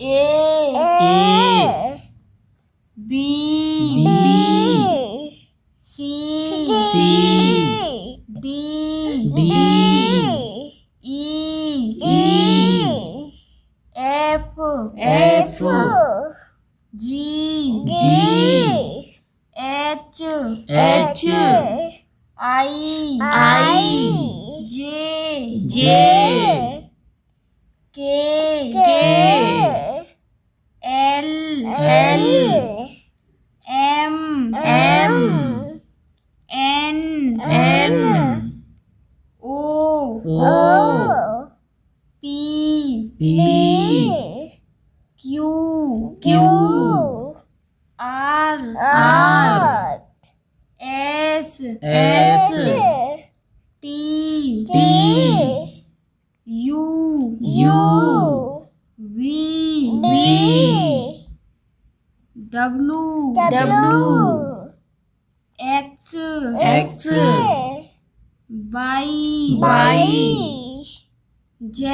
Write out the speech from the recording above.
A B C D E F G H I J K L M N O P Q R S T U V W X Y Z